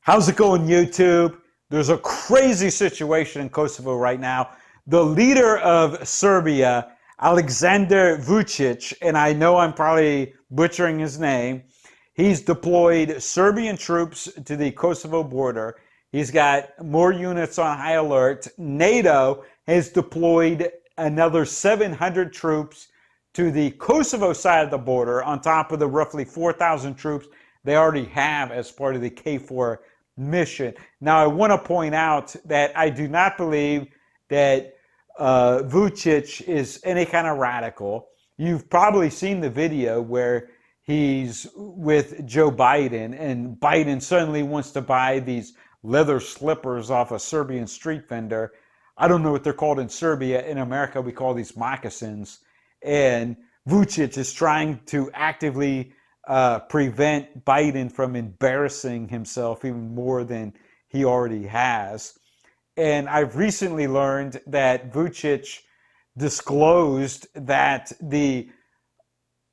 How's it going, YouTube? There's a crazy situation in Kosovo right now. The leader of Serbia, Alexander Vucic, and I know I'm probably butchering his name, he's deployed Serbian troops to the Kosovo border. He's got more units on high alert. NATO has deployed another 700 troops to the Kosovo side of the border on top of the roughly 4,000 troops they already have as part of the KFOR mission. Now, I want to point out that I do not believe that Vucic is any kind of radical. You've probably seen the video where he's with Joe Biden, and Biden suddenly wants to buy these leather slippers off a Serbian street vendor. I don't know what they're called in Serbia. In America, we call these moccasins. And Vucic is trying to actively prevent Biden from embarrassing himself even more than he already has. And I've recently learned that Vucic disclosed that the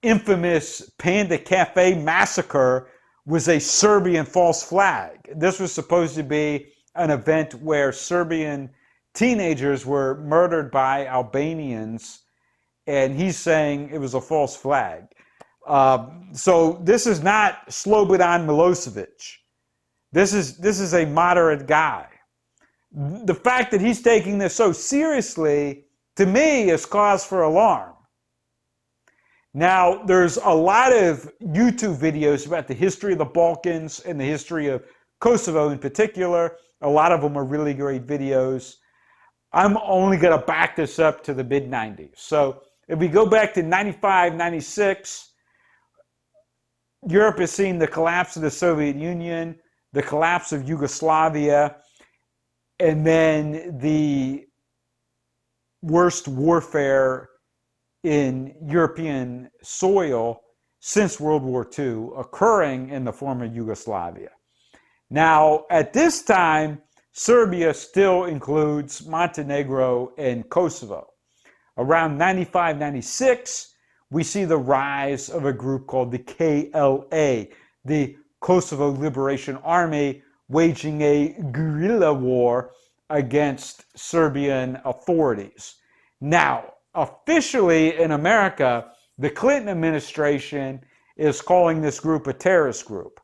infamous Panda Cafe massacre was a Serbian false flag. This was supposed to be an event where Serbian teenagers were murdered by Albanians, and he's saying it was a false flag. So this is not Slobodan Milosevic. This is a moderate guy. The fact that he's taking this so seriously, to me, is cause for alarm. Now, there's a lot of YouTube videos about the history of the Balkans and the history of Kosovo in particular. A lot of them are really great videos. I'm only going to back this up to the mid-90s. So if we go back to 95, 96, Europe has seen the collapse of the Soviet Union, the collapse of Yugoslavia, and then the worst warfare in European soil since World War II occurring in the former Yugoslavia. Now, at this time, Serbia still includes Montenegro and Kosovo. Around 95, 96, we see the rise of a group called the KLA, the Kosovo Liberation Army, waging a guerrilla war against Serbian authorities. Now, officially in America, the Clinton administration is calling this group a terrorist group.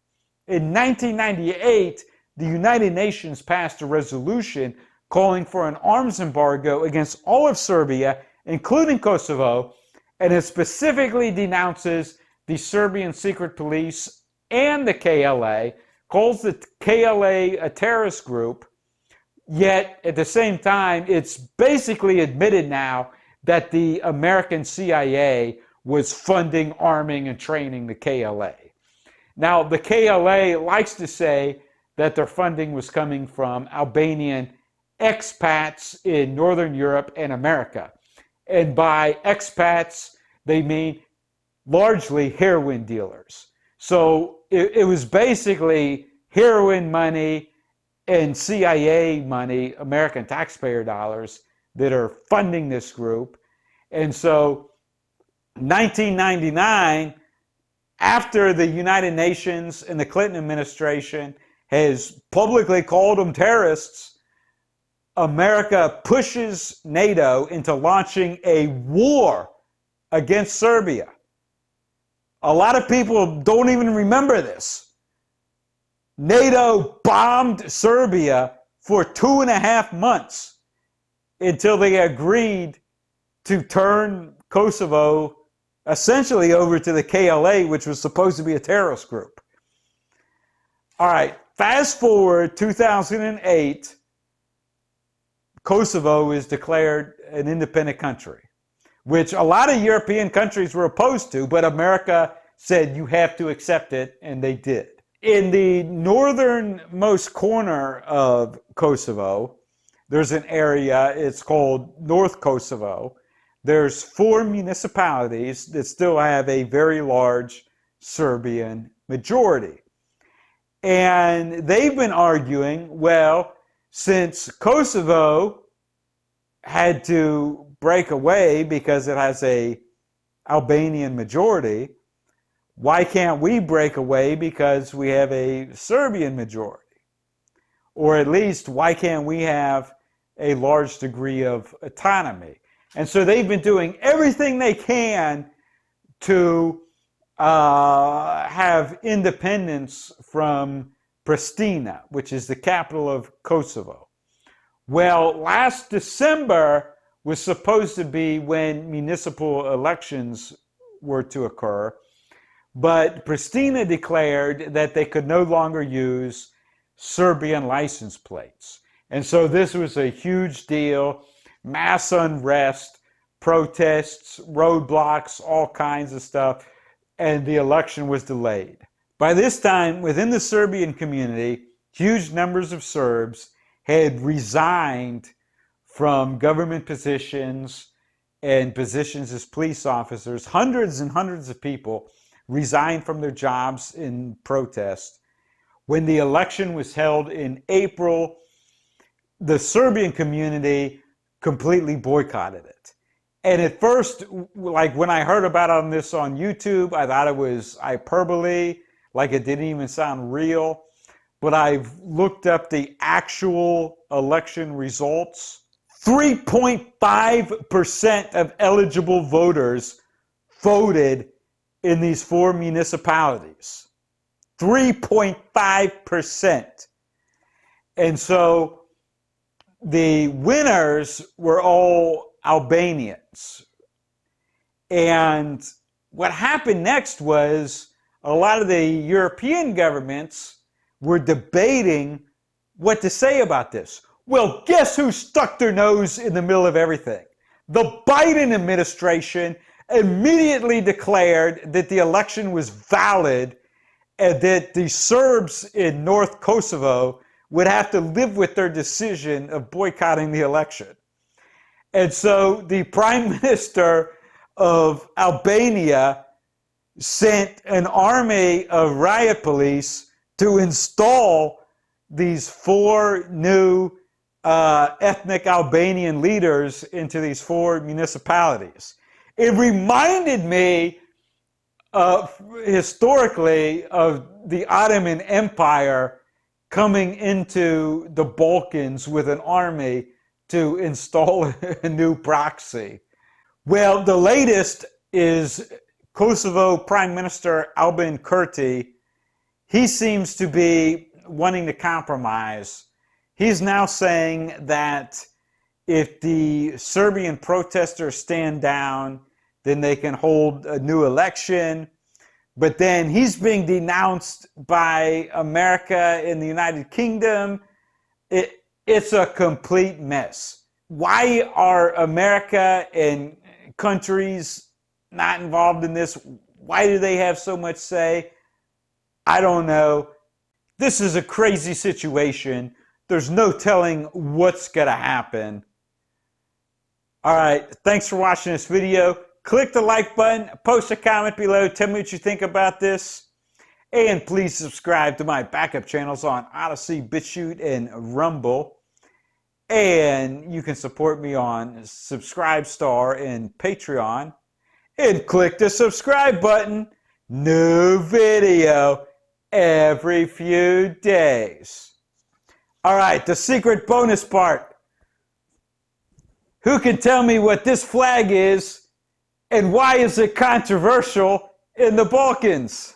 In 1998, the United Nations passed a resolution calling for an arms embargo against all of Serbia, including Kosovo, and it specifically denounces the Serbian secret police and the KLA, calls the KLA a terrorist group, yet at the same time, it's basically admitted now that the American CIA was funding, arming, and training the KLA. Now, the KLA likes to say that their funding was coming from Albanian expats in Northern Europe and America. And by expats, they mean largely heroin dealers. So it was basically heroin money and CIA money, American taxpayer dollars, that are funding this group. And so 1999, after the United Nations and the Clinton administration has publicly called them terrorists, America pushes NATO into launching a war against Serbia. A lot of people don't even remember this. NATO bombed Serbia for 2.5 months until they agreed to turn Kosovo essentially over to the KLA, which was supposed to be a terrorist group. All right, fast forward 2008, Kosovo is declared an independent country, which a lot of European countries were opposed to, but America said you have to accept it, and they did. In the northernmost corner of Kosovo, there's an area, it's called North Kosovo. There's 4 municipalities that still have a very large Serbian majority. And they've been arguing, well, since Kosovo had to break away because it has a Albanian majority, why can't we break away because we have a Serbian majority? Or at least, why can't we have a large degree of autonomy? And so they've been doing everything they can to have independence from Pristina, which is the capital of Kosovo. Well, last December was supposed to be when municipal elections were to occur, but Pristina declared that they could no longer use Serbian license plates. And so this was a huge deal, mass unrest, protests, roadblocks, all kinds of stuff, and the election was delayed. By this time, within the Serbian community, huge numbers of Serbs had resigned from government positions and positions as police officers. Hundreds and hundreds of people resigned from their jobs in protest. When the election was held in April, the Serbian community completely boycotted it. And at first, like when I heard about this on YouTube, I thought it was hyperbole, like it didn't even sound real. But I've looked up the actual election results. 3.5% of eligible voters voted in these 4 municipalities. 3.5%. And so the winners were all Albanians. And what happened next was a lot of the European governments were debating what to say about this. Well, guess who stuck their nose in the middle of everything? The Biden administration immediately declared that the election was valid and that the Serbs in North Kosovo would have to live with their decision of boycotting the election. And so the Prime Minister of Albania sent an army of riot police to install these 4 new ethnic Albanian leaders into these 4 municipalities. It reminded me historically of the Ottoman Empire coming into the Balkans with an army to install a new proxy. Well, the latest is Kosovo Prime Minister Albin Kurti. He seems to be wanting to compromise. He's now saying that if the Serbian protesters stand down, then they can hold a new election. But then he's being denounced by America and the United Kingdom. It's a complete mess. Why are America and countries not involved in this? Why do they have so much say? I don't know. This is a crazy situation. There's no telling what's going to happen. All right, thanks for watching this video. Click the like button, post a comment below, tell me what you think about this. And please subscribe to my backup channels on Odyssey, BitChute, and Rumble. And you can support me on Subscribestar and Patreon. And click the subscribe button. New video every few days. All right, the secret bonus part. Who can tell me what this flag is and why is it controversial in the Balkans?